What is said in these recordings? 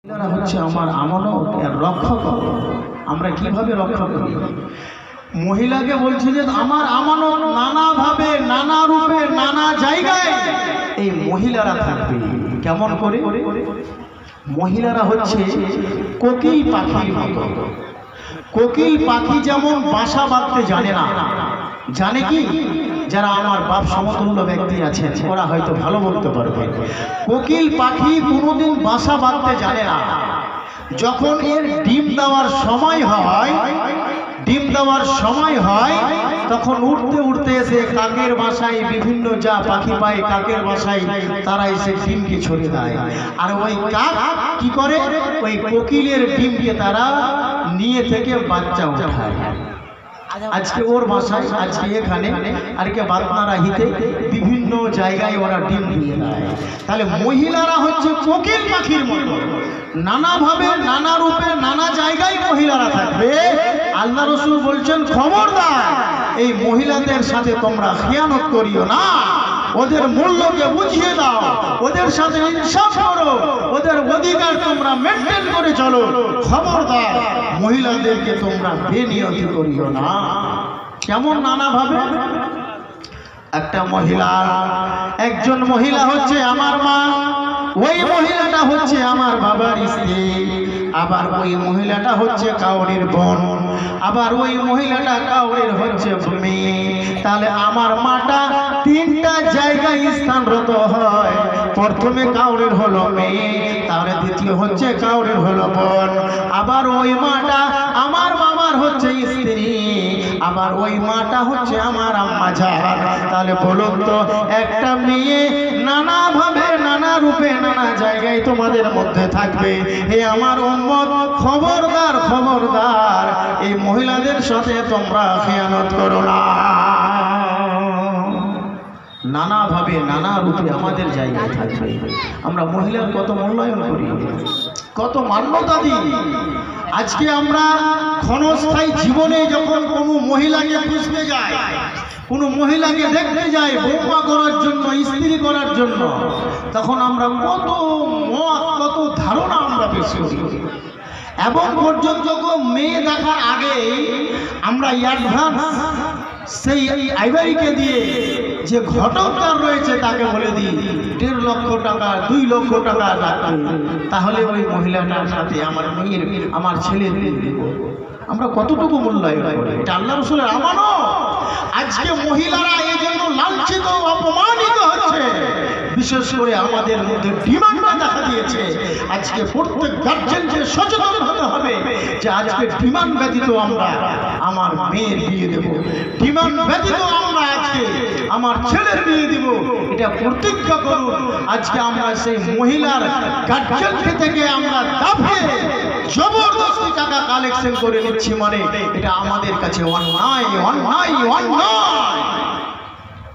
হচ্ছে আমার আমানত এর রক্ষক। আমরা কিভাবে রক্ষা করি? মহিলাকে বলছে যে আমার আমানত নানাভাবে, নানা রূপে, নানা জায়গায় এই মহিলারা থাকবে। কেমন করে? মহিলারা হচ্ছে কোকিল পাখির মতো। কোকিল পাখি যেমন বাসা বাঁধতে জানে না, জানে কি? যারা আমার বাপ সমতুল্য ব্যক্তি আছেন ওরা হয়তো ভালো বলতে পারবে। কোকিল পাখি কোনোদিন বাসা বাঁধতে জানে না। যখন এর ডিম দেওয়ার সময় হয়, ডিম দেওয়ার সময় হয়, তখন উঠতে উঠতে এসে কাকের বাসায়, বিভিন্ন যা পাখি পায় কাকের বাসায় তারা এসে ডিমকে ছড়িয়ে দেয়। আর ওই কাক কি করে? ওই কোকিলের ডিমকে তারা নিয়ে থেকে বাচ্চা উঠায়। আজকে ওর বাসায়, আজকে এখানে, আর কে বাতনারাহিতে বিভিন্ন জায়গায় ওরা ডিম দিয়ে দেয়। তাহলে মহিলারা হচ্ছে কোকিল পাখির মতো, নানাভাবে, নানা রূপে, নানা জায়গায় মহিলারা থাকবে। আল্লাহ রাসূল বলছেন খবরদার এই মহিলাদের সাথে তোমরা খিয়ানত করিও না। ওদের মূল্যকে বুঝিয়ে দাও, ওদের সাথে ইনসাফ করো, ওদের অধিকার তোমরা মেনটেন করে চলো। খবরদার মহিলাদেরকে তোমরা বেনিয়তি করিও না। কেমন নানাভাবে? একটা মহিলা, একজন মহিলা হচ্ছে আমার মা, ওই মহিলাটা হচ্ছে আমার বাবার স্ত্রী, আবার ওই মহিলাটা হচ্ছে কাউরির বোন, আবার ওই মহিলাটা কাউরির হচ্ছে মেয়ে। তাহলে আমার মাটা তিনটা জায়গায় স্থানরত হয়। প্রথমে কাউরির হলো মেয়ে, তাহলে দ্বিতীয় হচ্ছে কাউরির হলো বোন, আবার ওই মাটা আমার বাবার হচ্ছে স্ত্রী, আবার ওই মাটা হচ্ছে আমার আম্মা জান। তাহলে বলুন তো, একটা মেয়ে নানাভাবে, নানা রূপে, নানা জায়গায় তোমাদের মধ্যে থাকবে। হে আমার উম্মত, খবরদার খবরদার এই মহিলাদের সাথে তোমরা খিয়ানত করো না। নানাভাবে, নানা রূপে আমাদের জায়গায় থাকবে। আমরা মহিলার কত মূল্যায়ন করি, কত মান্যতা দিই। আজকে আমরা ক্ষণস্থায়ী জীবনে যখন কোনো মহিলাকে খুঁজতে যাই, কোনো মহিলাকে দেখতে যাই বৌমা করার জন্য, স্ত্রী করার জন্য, তখন আমরা কত মত, কত ধারণা আমরা পেশ করি। এবং পর্যন্ত মেয়ে দেখার আগে আমরা অ্যাডভান্স সেই আইবারিকে দিয়ে যে ঘটকদার রয়েছে তাকে বলে দিই 1.5 লক্ষ টাকা, 2 লক্ষ টাকা লাগবে, তাহলে ওই মহিলাটার সাথে আমার মেয়ের, আমার ছেলের বিয়ে দেব। আমরা কতটুকু মূল্যায়ন করি? এটা আল্লাহ রাসূলের আমানত। আজকে মহিলারা এই জন্য লাঞ্ছিত, অপমানিত হচ্ছে। বিশেষ করে আমাদের মধ্যে ডিমান্ডটা দেখা দিয়েছে। আজকে প্রত্যেক গার্জেনকে সচেতন হতে হবে যে আজকে ডিমান্ড ব্যতীত আমরা আমার মেয়ের বিয়ে দেব, ডিমান্ড ব্যতীত আমরা আজকে আমার ছেলের বিয়ে দেব। এটা প্রতিজ্ঞা করুন। আজকে আমরা সেই মহিলার গার্জেনকে থেকে আমরা দাবিয়ে জবরদস্তি টাকা কালেকশন করে নিচ্ছি, মানে এটা আমাদের কাছে অন্যায়, অন্যায়, অন্যায়।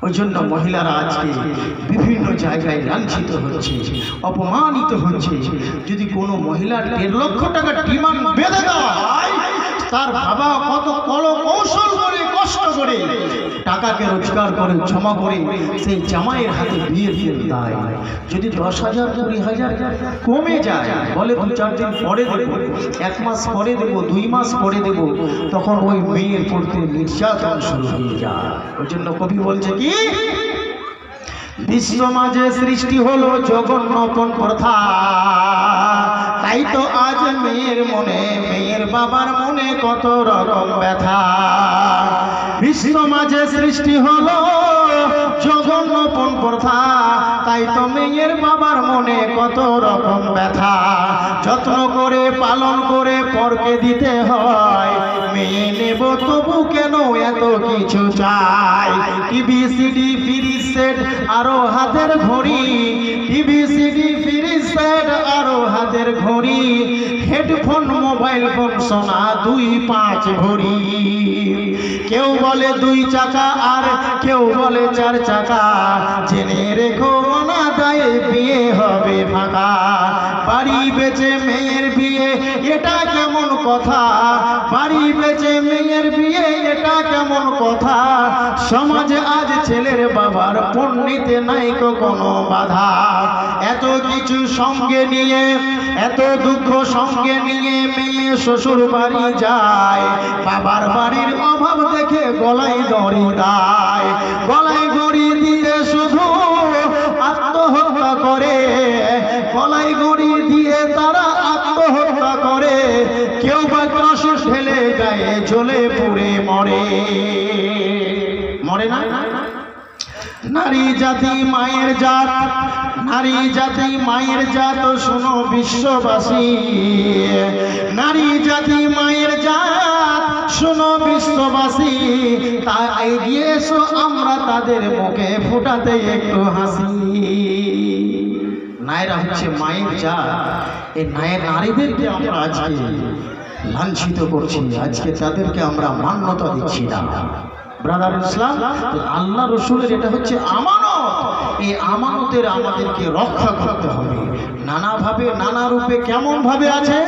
ওই জন্য মহিলারা আজকে বিভিন্ন জায়গায় লাঞ্ছিত হচ্ছে, অপমানিত হচ্ছে। যদি কোনো মহিলার 1.5 লক্ষ টাকা ডিমান্ড বেঁধে দেওয়া হয়, তার বাবা কত কৌশল করে, কষ্ট করে টাকাকে রোজগার করে, জমা করে সেই জামাইয়ের হাতে বিয়ে দিয়ে দেয়। যদি 10,000, 20,000 কমে যায়, বলে 2-4 দিন পরে দেবো, 1 মাস পরে দেবো, 2 মাস পরে দেবো, তখন ওই মেয়ের প্রতি নির্যাতন শুরু হয়ে যায়। ওই জন্য কবি বলছে কি, বিশ্ব মাঝে সৃষ্টি হলো জগন্নাপন প্রথা, তাই তো আজ মেয়ের মনে, মেয়ের বাবার মনে কত রকম ব্যথা। বিশ্ব মাঝে সৃষ্টি হলো জগন্নাপন প্রথা, তাই তো মেয়ের বাবার মনে কত রকম ব্যথা। যত্ন করে পালন করে পরকে দিতে হয়, মেয়ে নেব তবু কেন এত কিছু চাই। টিভি, সিডি, ফ্রিজ সেট, আরো হাতের ঘড়ি, টিভি, সিডি, ফ্রিজ সেট, আরো হাতের ঘড়ি, হেডফোন, মোবাইল ফোন, সোনা 2-5 ভরি। কেউ বলে 2 চাকা আর কেউ বলে 4 চাকা, জেনে রেখো অনাদায়ে বিয়ে হবে ফাঁকা। বাড়ি বেচে মেয়ের বিয়ে এটা কেমন কথা, বাড়ি বেচে মেয়ের বিয়ে, এটা কেমন কথা। সমাজে আজ ছেলের বাবার পণ্ডিতে নাই কোনো বাধা। এত কিছু সঙ্গে নিয়ে, এত দুঃখ সঙ্গে নিয়ে মেয়ে শ্বশুর বাড়ি যায়, বাবার বাড়ির অভাব দেখে গলায় দড়ি দেয়। গলায় দড়ি দিয়ে শুধু আত্মহত্যা করে, গলায় দড়ি দিয়ে তারা আত্মহত্যা করে। কেউ বা কষ্ট ঢেলে গায়ে জ্বলে পুড়ে মরে, মরে না? নারী জাতি মায়ের জাত, নারী জাতি মায়ের জাত, শোনো বিশ্ববাসী। নারী জাতি মায়ের জাত, শোনো বিশ্ববাসী। তাই এগিয়ে এসো আমরা তাদের মুখে ফোটাতে একটু হাসি। নারীরা হচ্ছে মায়ের জাত। এই নারীদেরকে আমরা আজকে লাঞ্ছিত করছি, আজকে তাদেরকে আমরা মান্যতা দিচ্ছি না। ব্রাদার ইসলাম, আল্লাহ রসুলের এটা হচ্ছে আমানত। এই আমানতের আমাদেরকে রক্ষা করতে হবে। নানাভাবে নানা রূপে কেমন ভাবে আছে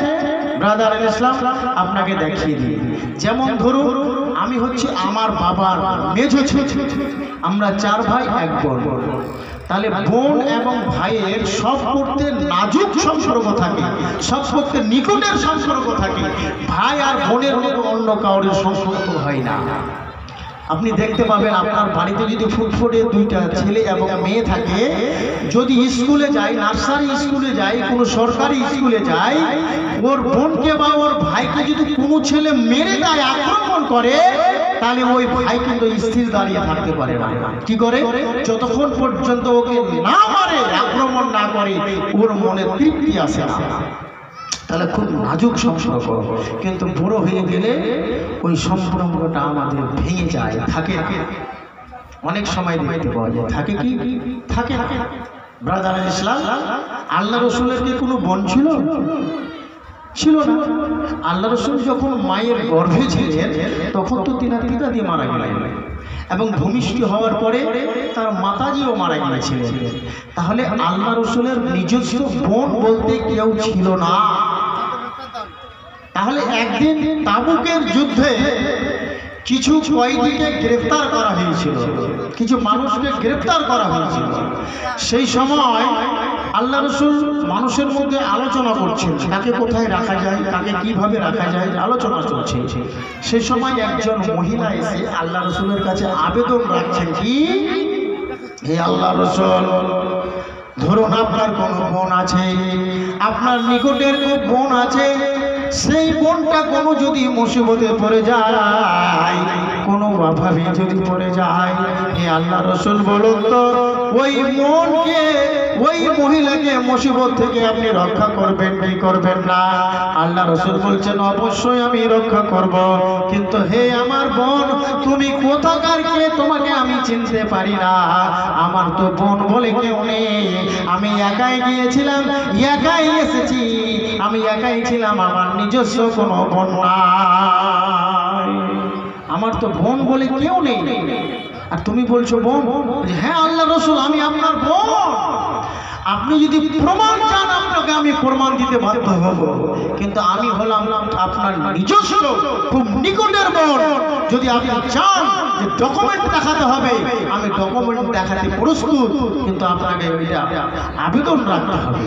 ব্রাদার ইসলাম আপনাকে দেখিয়ে দিই। যেমন ধরুন আমি হচ্ছে আমার বাবার মেঝো ছেলে, আমরা 4 ভাই 1 বোন। তাহলে বোন এবং ভাইয়ের সব করতে নাজুক সম্পর্ক থাকে, সব করতে নিকটের সম্পর্ক থাকে। ভাই আর বোনের অন্য কাউরের সম্পর্ক হয় না। আপনি দেখতে পাবেন আপনার বাড়িতে যদি ফুটফুটে 2টা ছেলে এবং মেয়ে থাকে, যদি স্কুলে যায়, নার্সারি স্কুলে যায়, কোনো সরকারি স্কুলে যায়, ওর বোনকে বা ওর ভাইকে যদি কোনো ছেলে মেরে দেয়, আক্রমণ করে, তাহলে ওই ভাই কিন্তু স্থির দাঁড়িয়ে থাকতে পারে না। কি করে? যতক্ষণ পর্যন্ত ওকে না মারে, আক্রমণ না করে, ওর মনে তৃপ্তি আসে না। তাহলে খুব নাজুক সম্পর্ক, কিন্তু বড় হয়ে গেলে ওই সম্পর্কটা আমাদের ভেঙে যায়। থাকে অনেক সময় দেখতে পাওয়া যায়, থাকে কি থাকে না। ব্রাদার ইসলাম, আল্লাহ রসুলের কি কোনো বোন ছিল? ছিল না। আল্লাহ রসুল যখন মায়ের গর্ভে ছিলেন তখন তো তিনার পিতা দিয়ে মারা গেলেন, এবং ভূমিষ্ঠ হওয়ার পরে তার মাতাজিও মারা গিয়েছিলেন। তাহলে আল্লাহ রসুলের নিজস্ব বোন বলতে কেউ ছিল না। তাহলে একদিন তাবুকের যুদ্ধে কিছু কয়েদিকে গ্রেফতার করা হয়েছিল, কিছু মানুষকে গ্রেফতার করা হয়েছিল। সেই সময় আল্লাহ রসুল মানুষের মধ্যে আলোচনা করছেন, কাকে কোথায় রাখা যায়, কাকে কিভাবে রাখা যায়, আলোচনা চলছে। সেই সময় একজন মহিলা এসে আল্লাহ রসুলের কাছে আবেদন রাখছেন, কি, হে আল্লাহ রসুল, ধরুন আপনার কোনো বোন আছে, আপনার নিকটের বোন আছে, সেই বোনটা কোনো যদি মুসিবতে পড়ে যায়, কোনো অভাবে যদি পড়ে যায়, হে আল্লাহ রসুল বলুন তো ওই বোনকে, ওই মহিলাকে মুসিবত থেকে আপনি রক্ষা করবেন কি করবেন না? আল্লাহ রসুল বলছেন, অবশ্যই আমি রক্ষা করব, কিন্তু হে আমার বোন, তুমি কোথাকার কে, তোমাকে আমি চিনতে পারি না। আমার তো বোন বলে কেউ নেই, আমি একাই গিয়েছিলাম, একাই এসেছি, আমি একাই ছিলাম, আমার নিজস্ব কোনো বোন নাই, আমার তো বোন বলে কেউ নেই। আর তুমি বলছো বোন? হ্যাঁ আল্লাহ রসুল, আমি আপনার বোন। আপনি যদি প্রমাণ চান আপনাকে আমি প্রমাণ দিতে বাধ্য হব, কিন্তু আমি হলাম আপনার নিজস্ব খুব নিকটের বোন। যদি আপনি চান যে ডকুমেন্ট দেখাতে হবে, আমি ডকুমেন্ট দেখাতে প্রস্তুত, কিন্তু আপনাকে এটা আবেদন রাখতে হবে।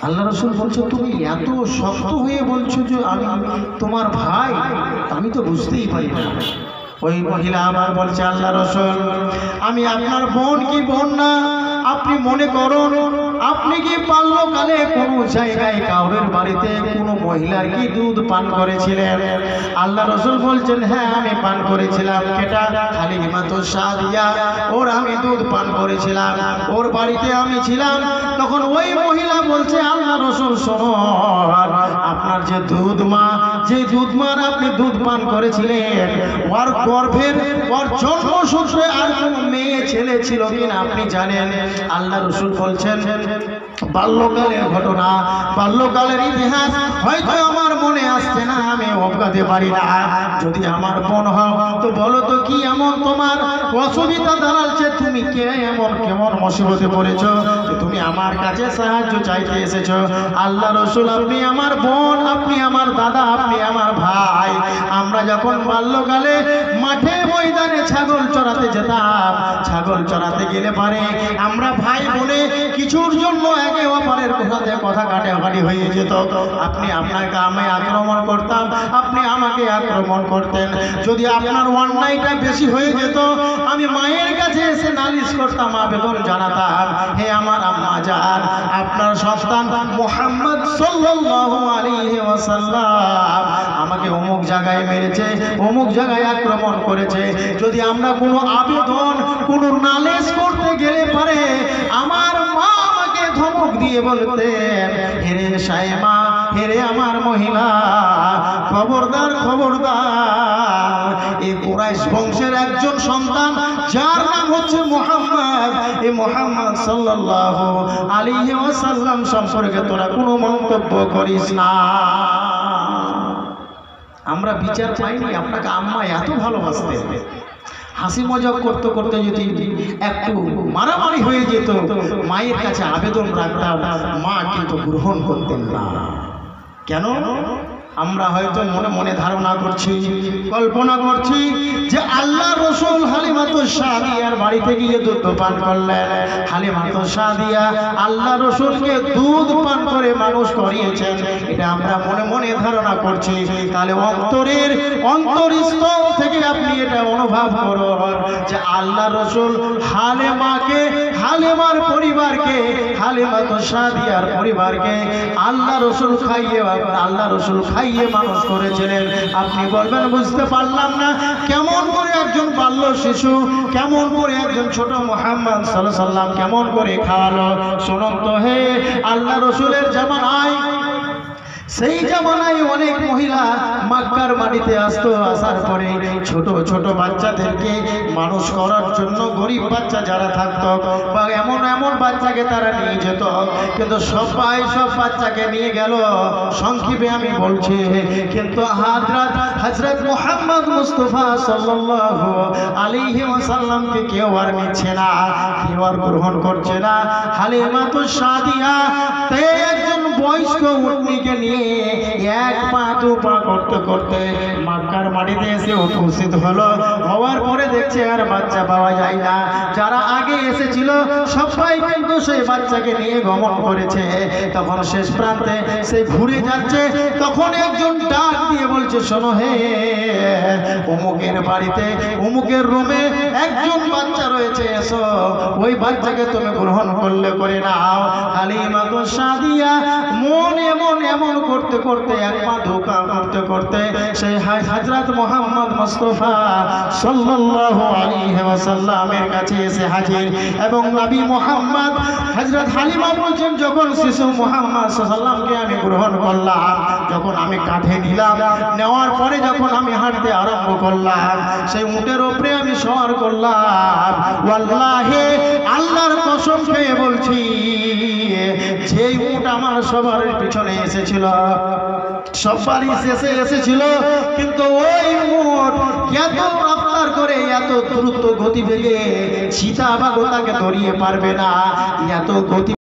আল্লাহ রসুল বলছো তুমি এত শক্ত হয়ে বলছো যে আমি তোমার ভাই, আমি তো বুঝতেই পারি না। ওই মহিলা আবার বলছে, আল্লাহ রসুল, আমি আপনার বোন কি বোন না আপনি মনে করুন, আপনি কি বাল্যকালে কোনো জায়গায় কাউরের বাড়িতে কোনো মহিলার কি দুধ পান করেছিলেন? আল্লাহ রসুল বলছেন, হ্যাঁ আমি পান করেছিলাম। কেটা? হালিমাতু সাদিয়া, ওর আমি দুধ পান করেছিলাম, ওর বাড়িতে আমি ছিলাম। তখন ওই মহিলা বলছে, আল্লাহ রসুল শোনো, আপনার যে দুধ মা, যে দুধ মার আপনি দুধ পান করেছিলেন, ওর গর্ভের, ওর জন্মসূত্রে আর কোন মেয়ে ছেলে ছিল কিনা আপনি জানেন? আল্লাহ রসুল বলছেন, বাল্যকালের ঘটনা, বাল্যকালের ইতিহাস হয়তো আমার মনে আসছে না, আমি অবগাতে পারি না। যদি আমার বোন হও তো বলো তো কি এমন তোমার অসুবিধা দাঁড়াচ্ছে, তুমি কে এমন কেমন মুসিবতে পড়েছো তুমি আমার কাছে সাহায্য চাইতে এসেছো? আল্লাহ রসুল, আপনি আমার বোন, আপনি আমার দাদা, আপনি আমার ভাই। আমরা যখন বাল্যকালে মাঠে ময়দানে ছাগল চড়াতে যেতাম, ছাগল চড়াতে গেলে পারে আমরা ভাই বোনে কিছুর জন্য একে অপরের কথাতে কথা কাটাকাটি হয়ে যেত। আপনি আপনাকে আমি আক্রমণ করতাম, আপনি আমাকে আক্রমণ করতেন। যদি আপনার অন্যায়টা বেশি হয়ে যেত, আমি মায়ের কাছে এসে নালিশ করতাম, আবেদন জানাতাম, হে আমার আম্মা জান, আপনার সন্তান মুহাম্মদ সাল্লাল্লাহু আলাইহি ওয়াসাল্লাম আমাকে অমুক জায়গায় মেরেছে, অমুক জায়গায় আক্রমণ করেছে। যদি আমরা কোনো আবেদন, কোনো নালিশ করতে গেলে পারে আমার মা আমাকে ধমক দিয়ে বলতেন, হেরে সাইমা, হেরে আমার মহিলা, খবরদার খবরদার, এই কুরাইশ বংশের একজন সন্তান যার নাম হচ্ছে মুহাম্মদ, এই মুহাম্মদ সাল্লাল্লাহু আলাইহি ওয়াসাল্লাম সম্পর্কে তোরা কোনো মন্তব্য করিস না। আমরা বিচার পাইনি, আপনাকে আম্মা এত ভালোবাসতেন। হাসি মজাক করতে করতে যদি একটু মারামারি হয়ে যেত, মায়ের কাছে আবেদন রাখতাম, মা কিন্তু গ্রহণ করতেন না। কেন? আমরা হয়তো মনে মনে ধারণা করছি, কল্পনা করছি যে আল্লাহ রসুল হালিমাতুস সাদিয়ার বাড়িতে গিয়ে দুধ পান করলেন। হালিমাতুস সাদিয়া আল্লাহ রসুলকে দুধ পান করে মানুষ করিয়েছেন, এটা আমরা মনে মনে ধারণা করছি। তাহলে অন্তরের অন্তরস্থল থেকে আপনি এটা অনুভব করুন যে আল্লাহ রসুল হালিমাকে, হালিমার পরিবারকে, হালিমাতুস সাদিয়ার পরিবারকে আল্লাহ রসুল খাইয়ে, আল্লাহ রসুল খাইয়ে মানুষ করেছিলেন। আপনি বলবেন বুঝতে পারলাম না, কেমন করে একজন বাল্য শিশু, কেমন করে একজন ছোট মুহাম্মদ সাল্লাল্লাহু আলাইহি ওয়াসাল্লাম কেমন করে খাওয়ালো? শুনুন তো, হে আল্লাহ রসুলের জামানায়, সেই জামানায় অনেক মহিলা মক্কার মাটিতে আসতো, আসার পরে ছোট ছোট বাচ্চাদেরকে মানুষ করার জন্য গরিব বাচ্চা যারা থাকতো বা এমন এমন বাচ্চাকে তারা নিয়ে যেত। কিন্তু সবাই সব বাচ্চাকে নিয়ে গেল, সংক্ষেপে আমি বলছি, কিন্তু হযরত মুহাম্মদ মুস্তাফা সাল্লাল্লাহু আলাইহি ওয়াসাল্লামকে কেউ আর নিচ্ছে না, কেউ আর গ্রহণ করছে না। হালিমাতুস সাদিয়া তে একজন বয়স্ক উটনিকে নিয়ে এক পা দু পা করতে করতে মক্কার মাটিতে এসে উপস্থিত হলো। হওয়ার পরে দেখছে আর বাচ্চা পাওয়া যায় না। যারা আগে এসেছিল সবাই কিন্তু সেই বাচ্চাকে নিয়ে গমন করেছে। তখন শেষ প্রান্তে সে ঘুরে যাচ্ছে, তখন একজন ডাক দিয়ে বলছে, শোনো হে, অমুকের বাড়িতে অমুকের রুমে একজন বাচ্চা রয়েছে, এসো, ওই বাচ্চাকে তুমি গ্রহণ করলে করে নাও। হালিমাতুস সাদিয়া মন এমন এমন করতে করতে, এক পা ধোকা করতে করতে সেই হযরত মুহাম্মদ মুস্তাফা সাল্লাল্লাহু আলাইহি ওয়াসাল্লামের কাছে এসে হাজির। এবং নবী মুহাম্মদ হযরত হালিমা বলছেন, যখন শিশু মুহাম্মদ সাল্লাল্লাহু আলাইহি ওয়াসাল্লামকে আমি গ্রহণ করলাম, যখন আমি কাঁধে নিলাম, নেওয়ার পরে যখন আমি হাঁটতে আরম্ভ করলাম, সেই উটের উপরে আমি সওয়ার করলাম, ওয়াল্লাহি আল্লাহর কসম খেয়ে বলছি, যেই উট আমার সবার পিছনে এসেছিল, সবারই শেষে এসেছিল, কিন্তু ওই উট এত রফতার করে, এত দ্রুত গতিবেগে চিতা বা গোতাকে ধরিয়ে পারবে না, এত গতি